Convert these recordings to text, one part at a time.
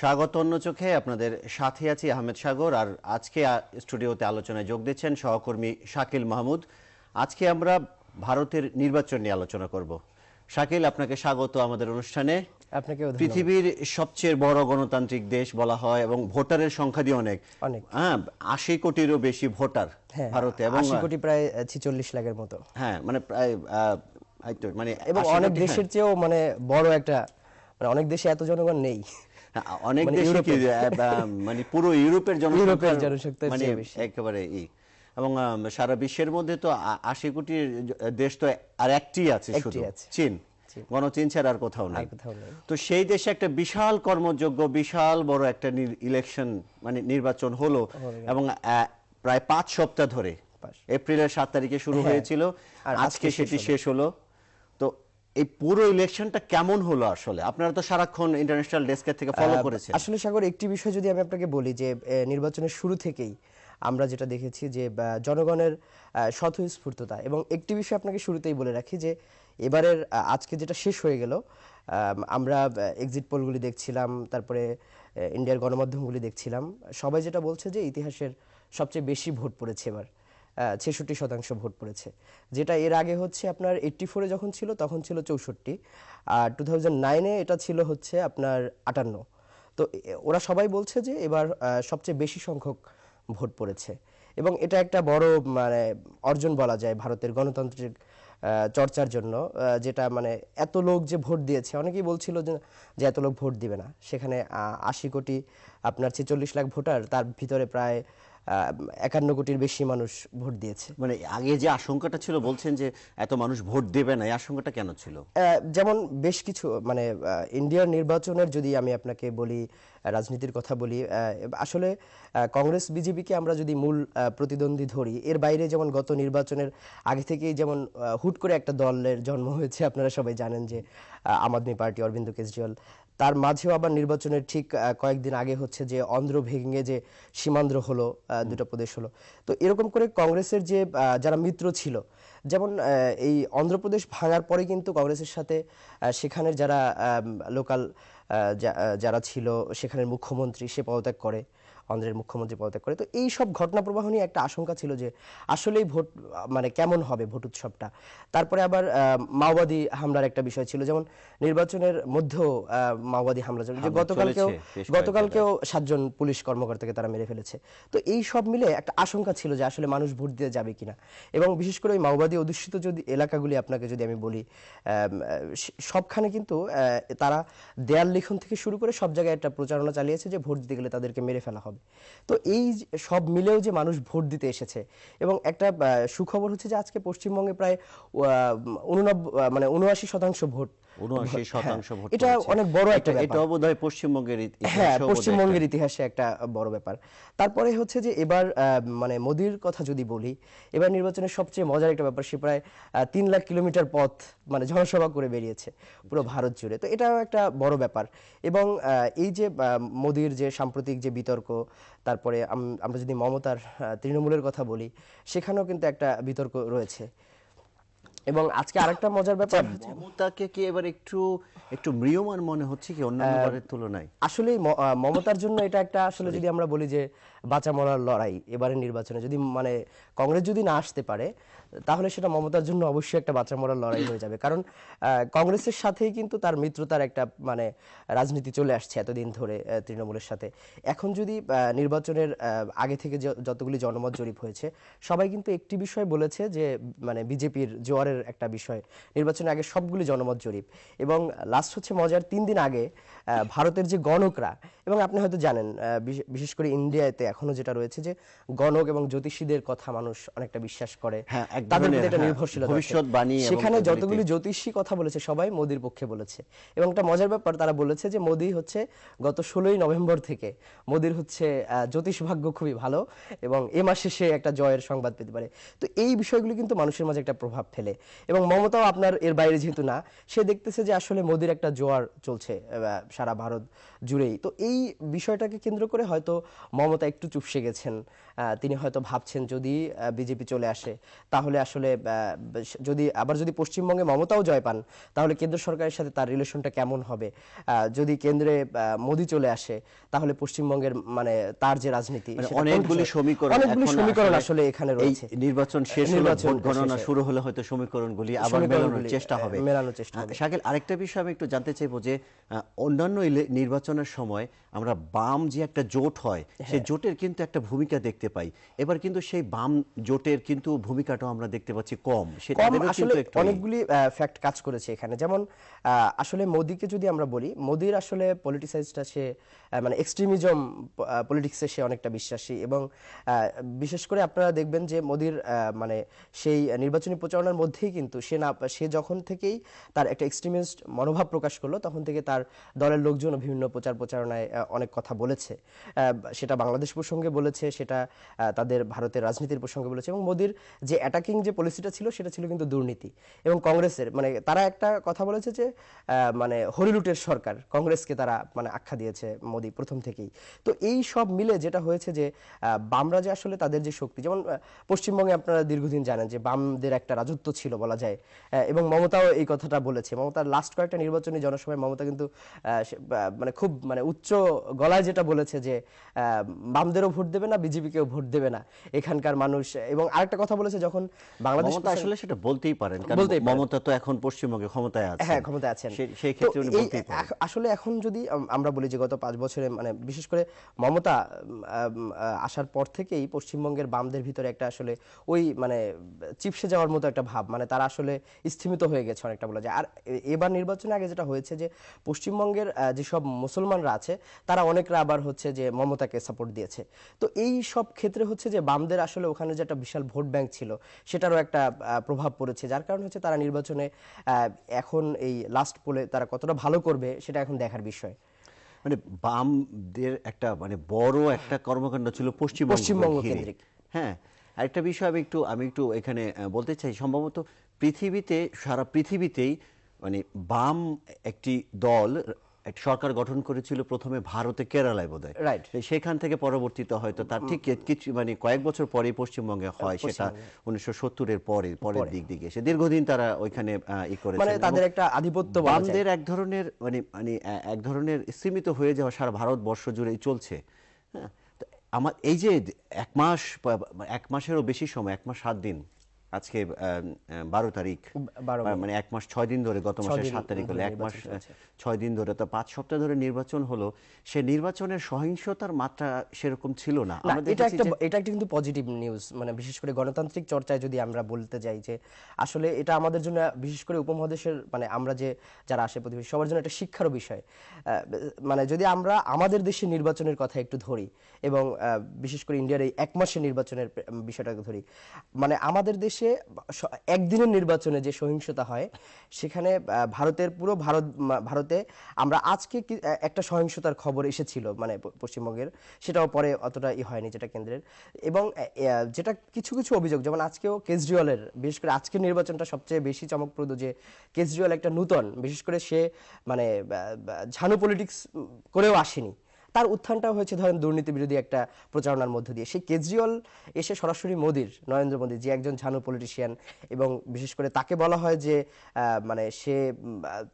স্বাগত অন্য চোখে, আপনাদের সাথে আছি আহমেদ সাগর। আর আজকে স্টুডিওতে আলোচনায় যোগ দিচ্ছেন সহকর্মী শাকিল মাহমুদ। আজকে আমরা ভারতের নির্বাচন নিয়ে আলোচনা করব। শাকিল, আপনাকে স্বাগত আমাদের অনুষ্ঠানে। আপনাকে পৃথিবীর সবচেয়ে বড় গণতান্ত্রিক দেশ বলা হয় এবং ভোটারের সংখ্যা দিয়ে অনেক 80 কোটিরও বেশি ভোটার ভারতে, এবং 80 কোটি প্রায় 46 লাখের মতো। হ্যাঁ, মানে প্রায় মানে এবং অনেক দেশের চেয়েও মানে বড় একটা, মানে অনেক দেশে এত জনগণ নেই। অনেক দেশে কি মানে পুরো ইউরোপের জনসংখ্যা মানে একেবারে এবং সারা বিশ্বের মধ্যে তো 80 কোটির দেশ তো আর একটি আছে, শুধু চীন। চীন ছাড়া আর কোথাও নাই। তো সেই দেশে একটা বিশাল কর্মযোগ্য, বিশাল বড় একটা ইলেকশন মানে নির্বাচন হলো, এবং প্রায় 5 সপ্তাহ ধরে এপ্রিলের 7 তারিখে শুরু হয়েছিল, আর আজকে সেটি শেষ হলো। তো এই পুরো ইলেকশনটা কেমন হলো আসলে? আপনারা তো সারাক্ষণ ইন্টারন্যাশনাল ডেস্কের থেকে ফলো করেছেন। আসলে সাগর, একটি বিষয় যদি আমি আপনাকে বলি যে নির্বাচনের শুরু থেকেই আমরা যেটা দেখেছি যে জনগণের স্বতঃস্ফূর্ততা, এবং একটি বিষয় আপনাকে শুরুতেই বলে রাখি যে এবারের আজকে যেটা শেষ হয়ে গেল, আমরা এক্সিট পোলগুলি দেখছিলাম, তারপরে ইন্ডিয়ার গণমাধ্যমগুলি দেখছিলাম, সবাই যেটা বলছে যে ইতিহাসের সবচেয়ে বেশি ভোট পড়েছে এবার, 66% ভোট পড়েছে। যেটা এর আগে হচ্ছে আপনার 84-এ যখন ছিল তখন ছিল 64, আর 2009-এ এটা ছিল হচ্ছে আপনার 58। তো ওরা সবাই বলছে যে এবার সবচেয়ে বেশি সংখ্যক ভোট পড়েছে, এবং এটা একটা বড় মানে অর্জন বলা যায় ভারতের গণতান্ত্রিক চর্চার জন্য, যেটা মানে এত লোক যে ভোট দিয়েছে। অনেকেই বলছিল যে এত লোক ভোট দিবে না, সেখানে 80 কোটি আপনার 46 লাখ ভোটার, তার ভিতরে প্রায় 51 কোটির বেশি মানুষ ভোট দিয়েছে। মানে আগে যে আশঙ্কাটা ছিল, বলছেন যে এত মানুষ ভোট দেবে না, এই আশঙ্কাটা কেন ছিল? যেমন বেশ কিছু মানে ইন্ডিয়ার নির্বাচনের যদি আমি আপনাকে বলি, রাজনীতির কথা বলি, আসলে কংগ্রেস বিজেপিকে আমরা যদি মূল প্রতিদ্বন্দ্বী ধরি, এর বাইরে যেমন গত নির্বাচনের আগে থেকেই যেমন হুট করে একটা দলের জন্ম হয়েছে, আপনারা সবাই জানেন যে আম আদমি পার্টি, অরবিন্দ কেজরিওয়াল। তার মাঝেও আবার নির্বাচনের ঠিক কয়েকদিন আগে হচ্ছে যে অন্ধ্র ভেঙে যে সীমান্ধ্র হলো, দুটো প্রদেশ হলো। তো এরকম করে কংগ্রেসের যে যারা মিত্র ছিল, যেমন এই অন্ধ্রপ্রদেশ ভাঙার পরে কিন্তু কংগ্রেসের সাথে সেখানের যারা লোকাল যারা ছিল, সেখানের মুখ্যমন্ত্রী সে পদত্যাগ করে, অন্ধ্রের মুখ্যমন্ত্রী পদত্যাগ করে। তো এই সব ঘটনা প্রবাহ নিয়ে একটা আশঙ্কা ছিল যে আসলেই ভোট মানে কেমন হবে ভোট উৎসবটা। তারপরে আবার মাওবাদী হামলার একটা বিষয় ছিল, যেমন নির্বাচনের মধ্যেও মাওবাদী হামলা চলে, যে গতকালকেও 7 জন পুলিশ কর্মকর্তাকে তারা মেরে ফেলেছে। তো এই সব মিলে একটা আশঙ্কা ছিল যে আসলে মানুষ ভোট দিতে যাবে কিনা। এবং বিশেষ করে ওই মাওবাদী অধ্যুষিত যদি এলাকাগুলি আপনাকে যদি আমি বলি, সবখানে কিন্তু তারা দেয়াল লিখন থেকে শুরু করে সব জায়গায় একটা প্রচারণা চালিয়েছে যে ভোট দিতে গেলে তাদেরকে মেরে ফেলা হবে। তো এই সব মিলেও যে মানুষ ভোট দিতে এসেছে, এবং একটা সুখবর হচ্ছে যে আজকে পশ্চিমবঙ্গে প্রায় 79% ভোট, 79% ভোট, এটা অনেক বড় একটা ব্যাপার। এটা বোধহয় পশ্চিমবঙ্গের ইতিহাসে একটা বড় ব্যাপার। তারপরে হচ্ছে যে এবার মানে মোদির কথা যদি বলি, এবার নির্বাচনের সবচেয়ে মজার একটা ব্যাপার, সে প্রায় 3 লাখ কিলোমিটার পথ মানে জনসভা করে বেরিয়েছে পুরো ভারত জুড়ে। তো এটাও একটা বড় ব্যাপার। এবং এই যে মোদির যে সাম্প্রতিক যে বিতর্ক, তারপরে আমরা যদি মমতার তৃণমূলের কথা বলি, সেখানেও কিন্তু একটা বিতর্ক রয়েছে। এবং আজকে আরেকটা মজার ব্যাপার, মমতাকে কি এবার একটু ম্রিয়মান মনে হচ্ছে কি অন্যান্য বারের তুলনায়? আসলে মমতার জন্য এটা একটা আসলে যদি আমরা বলি যে বাঁচা মরার লড়াই। এবারের নির্বাচনে যদি মানে কংগ্রেস যদি না আসতে পারে, তাহলে সেটা মমতার জন্য অবশ্যই একটা বাঁচা মরার লড়াই হয়ে যাবে। কারণ কংগ্রেসের সাথেই কিন্তু তার মিত্রতার একটা মানে রাজনীতি চলে আসছে এতদিন ধরে তৃণমূলের সাথে। এখন যদি নির্বাচনের আগে থেকে যতগুলি জনমত জরিপ হয়েছে, সবাই কিন্তু একটি বিষয় বলেছে যে মানে বিজেপির জোয়ারের পরের একটা বিষয়, নির্বাচনের আগে সবগুলি জনমত জরিপ। এবং লাস্ট হচ্ছে মজার 3 দিন আগে ভারতের যে গণকরা, এবং আপনি হয়তো জানেন বিশেষ করে ইন্ডিয়াতে এখনো যেটা রয়েছে যে গণক এবং জ্যোতিষীদের কথা মানুষ অনেকটা বিশ্বাস করে, তাদের প্রতি একটা নির্ভরশীলতা, সেখানে যতগুলি জ্যোতিষী কথা বলেছে সবাই মোদির পক্ষে বলেছে। এবং একটা মজার ব্যাপার, তারা বলেছে যে মোদি হচ্ছে গত 16ই নভেম্বর থেকে মোদির হচ্ছে জ্যোতিষ ভাগ্য খুবই ভালো এবং এ মাসে সে একটা জয়ের সংবাদ পেতে পারে। তো এই বিষয়গুলি কিন্তু মানুষের মাঝে একটা প্রভাব ফেলে। এবং মমতাও আপনার এর বাইরে যেহেতু না, সে দেখতেছে যে আসলে মোদির একটা জোয়ার চলছে সারা ভারত জুড়েই। তো এই বিষয়টাকে কেন্দ্র করে হয়তো মমতা একটু চুপসে গেছেন। তিনি হয়তো ভাবছেন যদি বিজেপি চলে আসে তাহলে আসলে যদি পশ্চিমবঙ্গে মমতাও জয় পান তাহলে কেন্দ্র সরকারের সাথে তার রিলেশনটা কেমন হবে, যদি কেন্দ্রে মোদি চলে আসে তাহলে পশ্চিমবঙ্গের মানে তার যে রাজনীতি, অনেকগুলি সমীকরণ আসলে এখানে রয়েছে। নির্বাচন শেষ হলে ভোট গণনা শুরু হলে হয়তো সমীকরণগুলি আবার মেলানোর চেষ্টা হবে। শাকিল, আরেকটা বিষয় আমি একটু জানতে চাইবো যে অন্যান্য নির্বাচনের সময় আমরা বাম যে একটা জোট হয় সেই জোটের কিন্তু একটা ভূমিকা দেখতে পাই, এবার কিন্তু সেই বাম জোটের কিন্তু ভূমিকাটাও আমরা দেখতে পাচ্ছি কম। সেটা আসলে অনেকগুলি ফ্যাক্ট কাজ করেছে এখানে। যেমন আসলে মোদিকে যদি আমরা বলি, মোদির আসলে পলিটিসাইজটা সে মানে এক্সট্রিমিজম পলিটিক্সে সে অনেকটা বিশ্বাসী। এবং বিশেষ করে আপনারা দেখবেন যে মোদির মানে সেই নির্বাচনী প্রচারণার মধ্যেই কিন্তু সে যখন থেকেই তার একটা এক্সট্রিমিস্ট মনোভাব প্রকাশ করলো তখন থেকে তার দলের লোকজন বিভিন্ন প্রচারণায় অনেক কথা বলেছে। সেটা বাংলাদেশ প্রসঙ্গে বলেছে, সেটা তাদের ভারতের রাজনীতির প্রসঙ্গে বলেছে। এবং মোদির যে অ্যাটাকিং যে পলিসিটা ছিল সেটা ছিল কিন্তু দুর্নীতি। এবং কংগ্রেসের মানে তারা একটা কথা বলেছে যে মানে হরিলুটের সরকার, কংগ্রেসকে তারা মানে আখ্যা দিয়েছে মোদি প্রথম থেকেই। তো এই সব মিলে যেটা হয়েছে যে বামরা যে আসলে তাদের যে শক্তি, যেমন পশ্চিমবঙ্গে আপনারা দীর্ঘদিন জানেন যে বামদের একটা রাজত্ব ছিল বলা যায়। এবং মমতাও এই কথাটা বলেছে। মমতার লাস্ট কয়েকটা নির্বাচনী জনসভায় মমতা কিন্তু মানে খুব মানে উচ্চ গলায় যেটা বলেছে যে বামদেরও ভোট দেবে না, বিজেপিকেও ভোট দেবে না এখানকার মানুষ। এবং আরেকটা কথা বলেছে, যখন বাংলাদেশ আসলে সেটা বলতেই পারেন, কারণ মমতা তো এখন পশ্চিমবঙ্গে ক্ষমতায় আছে। হ্যাঁ, ক্ষমতায় আছেন। সেই ক্ষেত্রে উনি বলতেই পারেন। আসলে এখন যদি আমরা বলি যে গত 5 বছরে মানে বিশেষ করে মমতা আসার পর থেকেই পশ্চিমবঙ্গের বামদের ভিতরে একটা আসলে ওই মানে চিপসে যাওয়ার মতো একটা ভাব, মানে তারা আসলে স্থিমিত হয়ে গেছে অনেকটা বলা যায়। আর এবার নির্বাচনের আগে যেটা হয়েছে যে পশ্চিমবঙ্গের যেসব মুসলমানরা আছে তারা অনেকরা আবার হচ্ছে যে মমতাকে সাপোর্ট দিয়েছে। তো এই সব ক্ষেত্রে হচ্ছে যে বামদের আসলে ওখানে যে একটা বিশাল ভোট ব্যাংক ছিল সেটারও একটা প্রভাব পড়েছে, যার কারণে হচ্ছে তারা নির্বাচনে এখন এই লাস্ট পোলে তারা কতটা ভালো করবে সেটা এখন দেখার বিষয়। মানে বামদের একটা মানে বড় একটা কর্মকাণ্ড ছিল পশ্চিমবঙ্গ কেন্দ্রিক। হ্যাঁ, আরেকটা বিষয় আমি একটু এখানে বলতে চাই, সম্ভবত সারা পৃথিবীতেই মানে বাম একটি দল একটা সরকার গঠন করেছিল প্রথমে ভারতে, কেরালায় বোধহয়, রাইট। সেখান থেকে পরবর্তীতে হয়তো তার ঠিক কিছু মানে কয়েক বছর পরে পশ্চিমবঙ্গে হয়, সেটা 1970-এর পরের দিকে এসে দীর্ঘদিন তারা ওইখানে করেছে। মানে তাদের একটা আধিপত্য, বামদের এক ধরনের মানে এক ধরনের সীমিত হয়ে যাওয়া সারা ভারতবর্ষ জুড়েই চলছে। হ্যাঁ, আমার এই যে এক মাসেরও বেশি সময়, 1 মাস 7 দিন, আজকে 12 তারিখ, মানে 1 মাস 6 দিন ধরে, গত মাসের 7 তারিখ হলো 1 মাস 6 দিন ধরে, তো 5 সপ্তাহ ধরে নির্বাচন হলো। সে নির্বাচনের সহিংসতার মাত্রা সেরকম ছিল না। এটা একটা কিন্তু পজিটিভ নিউজ, মানে বিশেষ করে গণতান্ত্রিক চর্চায় যদি আমরা বলতে যাই যে আসলে এটা আমাদের জন্য, বিশেষ করে উপমহাদেশের মানে আমরা যারা আসে প্রতিবেশী সবার জন্য একটা শিক্ষারও বিষয়। মানে যদি আমরা আমাদের দেশের নির্বাচনের কথা একটু ধরি এবং বিশেষ করে ইন্ডিয়ার এই 1 মাসের নির্বাচনের বিষয়টাকে ধরি, মানে আমাদের দেশে একদিনের নির্বাচনে যে সহিংসতা হয় সেখানে ভারতে আমরা আজকে একটা সহিংসতার খবর এসেছিল মানে পশ্চিমবঙ্গের, সেটাও পরে অতটা হয়নি যেটা কেন্দ্রের। এবং যেটা কিছু কিছু অভিযোগ, যেমন আজকেও কেজরিওয়ালের, বিশেষ করে আজকের নির্বাচনটা সবচেয়ে বেশি চমকপ্রদ যে কেজরিওয়াল একটা নূতন, বিশেষ করে সে মানে ঝানু পলিটিক্স করেও আসেনি, তার উত্থানটা হয়েছে ধরেন দুর্নীতি বিরোধী একটা প্রচারণার মধ্য দিয়ে। সেই কেজরিওয়াল এসে সরাসরি নরেন্দ্র মোদী যে একজন ঝানু পলিটিশিয়ান, এবং বিশেষ করে তাকে বলা হয় যে মানে সে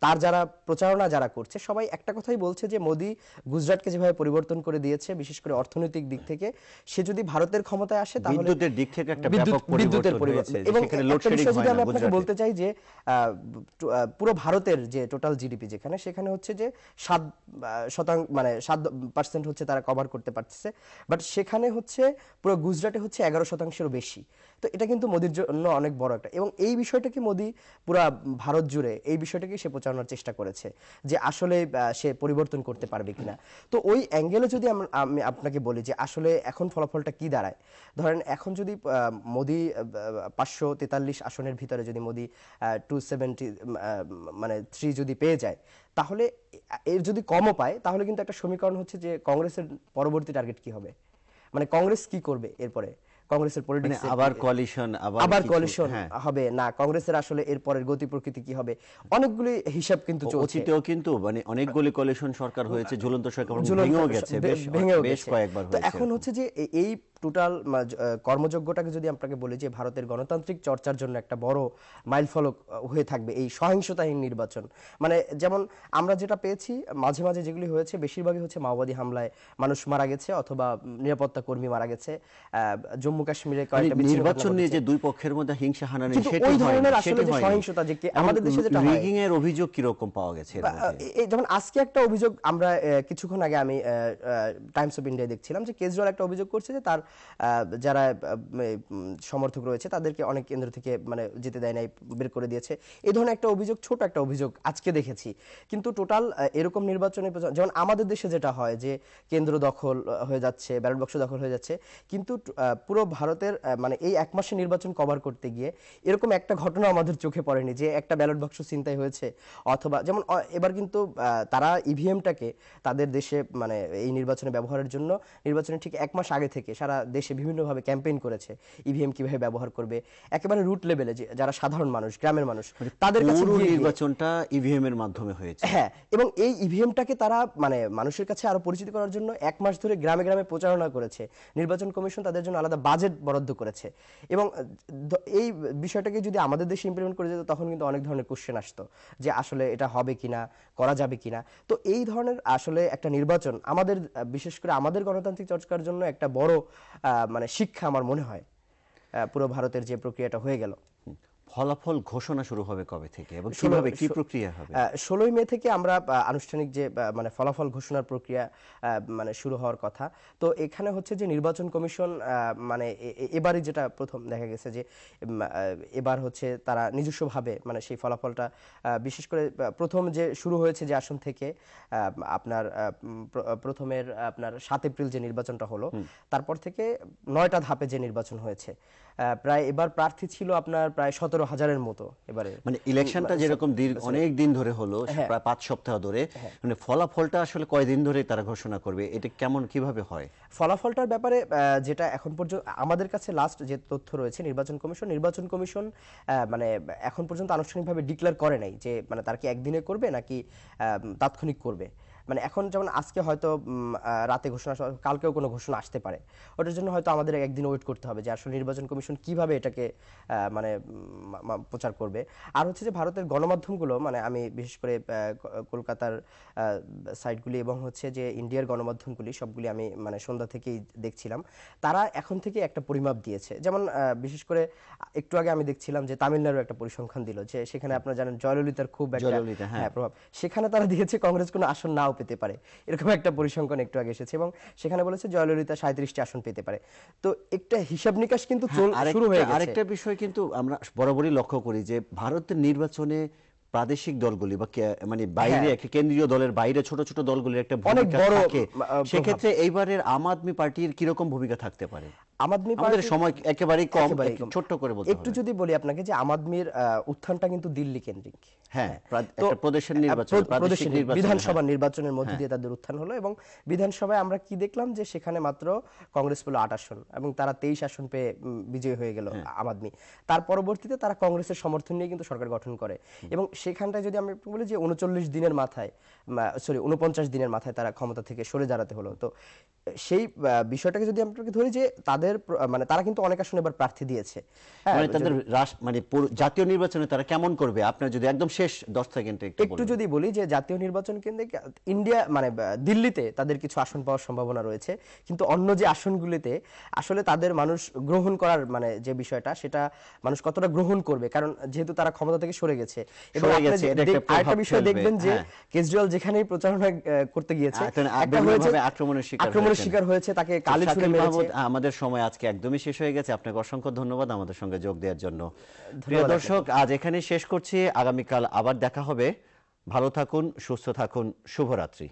তার যারা প্রচারণা যারা করছে সবাই একটা কথাই বলছে যে মোদী গুজরাটকে যেভাবে পরিবর্তন করে দিয়েছে বিশেষ করে অর্থনৈতিক দিক থেকে, সে যদি ভারতের ক্ষমতায় আসে তাহলে বিদ্যুতের দিক থেকে একটা ব্যাপক পরিবর্তন হয়েছে। এবং একটা বিষয় যদি আমি আপনাকে বলতে চাই যে পুরো ভারতের যে টোটাল জিডিপি সেখানে হচ্ছে যে 7% মানে পার্সেন্ট হচ্ছে তারা কভার করতে পারতেছে, বাট সেখানে হচ্ছে পুরো গুজরাটে হচ্ছে 11%-এরও বেশি। তো এটা কিন্তু মোদির জন্য অনেক বড় একটা, এবং এই বিষয়টাকে মোদি পুরা ভারত জুড়ে এই বিষয়টাকে সে প্রচারণার চেষ্টা করেছে যে আসলে সে পরিবর্তন করতে পারবে কিনা। তো ওই অ্যাঙ্গেলে যদি আমি আপনাকে বলি যে আসলে এখন ফলাফলটা কি দাঁড়ায়, ধরেন এখন যদি মোদি 543 আসনের ভিতরে যদি মোদি 270 মানে 3 যদি পেয়ে যায়, তাহলে এর যদি কমও পায়, তাহলে কিন্তু একটা সমীকরণ হচ্ছে যে কংগ্রেসের পরবর্তী টার্গেট কি হবে, মানে কংগ্রেস কি করবে এরপরে, কংগ্রেসের পলিটিক্স আবার কোয়ালিশন হবে না, কংগ্রেসের আসলে এর পরের গতি প্রকৃতি কি হবে, অনেকগুলি হিসাব কিন্তু চলছে। অতীতেও কিন্তু মানে অনেকগুলি কোয়ালিশন সরকার হয়েছে, ঝুলন্ত সরকার ভেঙেও গেছে বেশ কয়েকবার তো এখন হচ্ছে যে এই টোটাল কর্মযোগ্যটাকে যদি আপনাকে বলি যে ভারতের গণতান্ত্রিক চর্চার জন্য একটা বড় মাইলফলক হয়ে থাকবে এই সহিংসতাহীন নির্বাচন। মানে যেমন আমরা যেটা পেয়েছি মাঝে মাঝে যেগুলি হয়েছে বেশিরভাগই হচ্ছে মাওবাদী হামলায় মানুষ মারা গেছে অথবা নিরাপত্তা কর্মী মারা গেছে। জম্মু কাশ্মীরে কয়েকটা নির্বাচন নিয়ে যে দুই পক্ষের মধ্যে হিংসা হানানি, ওই ধরনের আসলে যে সহিংসতা যে আমাদের দেশে যেটা হয়, রিগিং এর অভিযোগ কি রকম পাওয়া গেছে? যেমন আজকে একটা অভিযোগ আমরা কিছুক্ষণ আগে আমি টাইমস অফ ইন্ডিয়া দেখছিলাম যে কেজরিওয়াল একটা অভিযোগ করছে যে তার যারা সমর্থক রয়েছে তাদেরকে অনেক কেন্দ্র থেকে মানে যেতে দেয় নাই, বের করে দিয়েছে। এই ধরনের একটা অভিযোগ, ছোট একটা অভিযোগ আজকে দেখেছি। কিন্তু টোটাল এরকম নির্বাচনে যেমন আমাদের দেশে যেটা হয় যে কেন্দ্র দখল হয়ে যাচ্ছে, ব্যালট বাক্স দখল হয়ে যাচ্ছে, কিন্তু পুরো ভারতের মানে এই এক মাসে নির্বাচন কভার করতে গিয়ে এরকম একটা ঘটনা আমাদের চোখে পড়েনি যে একটা ব্যালট বাক্স ছিনতাই হয়েছে। অথবা যেমন এবার কিন্তু তারা ইভিএমটাকে তাদের দেশে মানে এই নির্বাচনে ব্যবহারের জন্য নির্বাচনের ঠিক এক মাস আগে থেকে সারা দেশে বিভিন্নভাবে ক্যাম্পেইন করেছে ইভিএম কিভাবে ব্যবহার করবে, একেবারে রুট লেভেলে যারা সাধারণ মানুষ, গ্রামের মানুষ, তাদের কাছে নির্বাচনটা ইভিএম এর মাধ্যমে হয়েছে। হ্যাঁ, এবং এই ইভিএমটাকে তারা মানে মানুষের কাছে আরো পরিচিত করার জন্য এক মাস ধরে গ্রামে গ্রামে প্রচারণা করেছে। নির্বাচন কমিশন তাদের জন্য আলাদা বাজেট বরাদ্দ করেছে। এবং এই বিষয়টাকে যদি আমাদের দেশে ইমপ্লিমেন্ট করে যেত তখন কিন্তু অনেক ধরনের কোশ্চেন আসতো যে আসলে এটা হবে কিনা, করা যাবে কিনা। তো এই ধরনের আসলে একটা নির্বাচন আমাদের বিশেষ করে আমাদের গণতান্ত্রিক চর্চার জন্য একটা বড় মানে শিক্ষা আমার মনে হয় পুরো ভারতের যে প্রক্রিয়াটা হয়ে গেল। ফলাফল ঘোষণা শুরু হবে কবে থেকে এবং কিভাবে কি প্রক্রিয়া হবে? 16 মে থেকে আমরা আনুষ্ঠানিক যে মানে ফলাফল ঘোষণার প্রক্রিয়া মানে শুরু হওয়ার কথা। তো এখানে হচ্ছে যে নির্বাচন কমিশন মানে এবারই যেটা প্রথম দেখা গেছে যে এবার হচ্ছে তারা নিজস্বভাবে মানে সেই ফলাফলটা বিশেষ করে প্রথম যে শুরু হয়েছে যে আসন থেকে আপনার প্রথমের আপনার 7 এপ্রিল যে নির্বাচনটা হলো, তারপর থেকে 9টা ধাপে যে নির্বাচন হয়েছে, প্রায় এবার প্রার্থী ছিল আপনার প্রায় 17,000-এর মতো। এবারে মানে ইলেকশনটা যেরকম অনেক দিন ধরে হলো, প্রায় 5 সপ্তাহ ধরে, মানে ফলাফলটা আসলে কয়দিন ধরে তারা ঘোষণা করবে, এটা কেমন কিভাবে হয়? ফলাফলটার ব্যাপারে যেটা এখন পর্যন্ত আমাদের কাছে লাস্ট যে তথ্য রয়েছে, নির্বাচন কমিশন মানে এখন পর্যন্ত আনুষ্ঠানিকভাবে ডিক্লেয়ার করে নাই যে মানে তারা কি একদিনে করবে নাকি তাৎক্ষণিক করবে। মানে এখন যেমন আজকে হয়তো রাতে ঘোষণা, কালকেও কোনো ঘোষণা আসতে পারে, ওটার জন্য হয়তো আমাদের একদিন ওয়েট করতে হবে যে আসলে নির্বাচন কমিশন কিভাবে এটাকে মানে প্রচার করবে। আর হচ্ছে যে ভারতের গণমাধ্যমগুলো, মানে আমি বিশেষ করে কলকাতার সাইটগুলি এবং হচ্ছে যে ইন্ডিয়ার গণমাধ্যমগুলি সবগুলি আমি মানে সন্ধ্যা থেকেই দেখছিলাম, তারা এখন থেকে একটা পরিমাপ দিয়েছে। যেমন বিশেষ করে একটু আগে আমি দেখছিলাম যে তামিলনাড়ু একটা পরিসংখ্যান দিল যে সেখানে আপনারা জানেন জয়ললিতার খুব একটা প্রভাব, সেখানে তারা দিয়েছে কংগ্রেস কোনো আসন নাও পেতে পারে, এরকম একটা পরিসংখ্যান একটু আগে এসেছে এবং সেখানে বলেছে জয়ললিতা 37টি আসন পেতে পারে। তো একটা হিসাব নিকাশ কিন্তু শুরু হয়ে গেছে। আরেকটা বিষয় কিন্তু আমরা বরাবরই লক্ষ্য করি যে ভারতের নির্বাচনে প্রাদেশিক দলগুলি বা মানে বাইরে কেন্দ্রীয় দলের বাইরে ছোট ছোট দলগুলির একটা ভূমিকা থাকে। সেক্ষেত্রে এইবারের আম আদমি পার্টির কিরকম ভূমিকা থাকতে পারে? আম আদমি আমাদের সময় একেবারেই কম, ছোট্ট করে বলতে একটু যদি বলি আপনাকে যে আম আদমির উত্থানটা কিন্তু দিল্লি কেন্দ্রিক। হ্যাঁ, একটা প্রদেশের নির্বাচন, প্রাদেশিক নির্বাচন, বিধানসভা নির্বাচনের মধ্যে দিয়ে তাদের উত্থান হলো এবং বিধানসভায় আমরা কি দেখলাম যে সেখানে মাত্র কংগ্রেস পেল 8 আসন এবং তারা 23 আসন পেয়ে বিজয়ী হয়ে গেল আম আদমি। তার পরবর্তীতে তারা কংগ্রেসের সমর্থন নিয়ে কিন্তু সরকার গঠন করে এবং সেখানটায় যদি আমি বলি যে 49 দিনের মাথায় 49 দিনের মাথায় তারা ক্ষমতা থেকে সরে দাঁড়াতে হলো। তো সেই বিষয়টাকে যদি আপনাকে ধরি যে তাদের মানে তারা কিন্তু অনেক আসনে এবার প্রার্থী দিয়েছে। মানে তাদের মানে জাতীয় নির্বাচনে তারা কেমন করবে, আপনার যদি একদম শেষ 10 সেকেন্ডে একটু যদি বলি যে জাতীয় নির্বাচন কেন্দ্রে ইন্ডিয়া মানে দিল্লিতে তাদের কিছু আসন পাওয়ার সম্ভাবনা রয়েছে, কিন্তু অন্য যে আসনগুলিতে আসলে তাদের মানুষ গ্রহণ করার মানে যে বিষয়টা, সেটা মানুষ কতটা গ্রহণ করবে, কারণ যেহেতু তারা ক্ষমতা থেকে সরে গেছে। এবং আরেকটা বিষয় দেখবেন যে কেজরিওয়াল যেখানেই প্রচারণা করতে গিয়েছে একটা হয়েছে আক্রমণের শিকার হয়েছে, তাকে কালি ছুঁড়ে মেরেছে। আমাদের সময় আজকে একদমই শেষ হয়ে গেছে। আপনাকে অসংখ্য ধন্যবাদ আমাদের সঙ্গে যোগ দেওয়ার জন্য। প্রিয় দর্শক, আজ এখানেই শেষ করছি, আগামীকাল আবার দেখা হবে। ভালো থাকুন, সুস্থ থাকুন, শুভরাত্রি।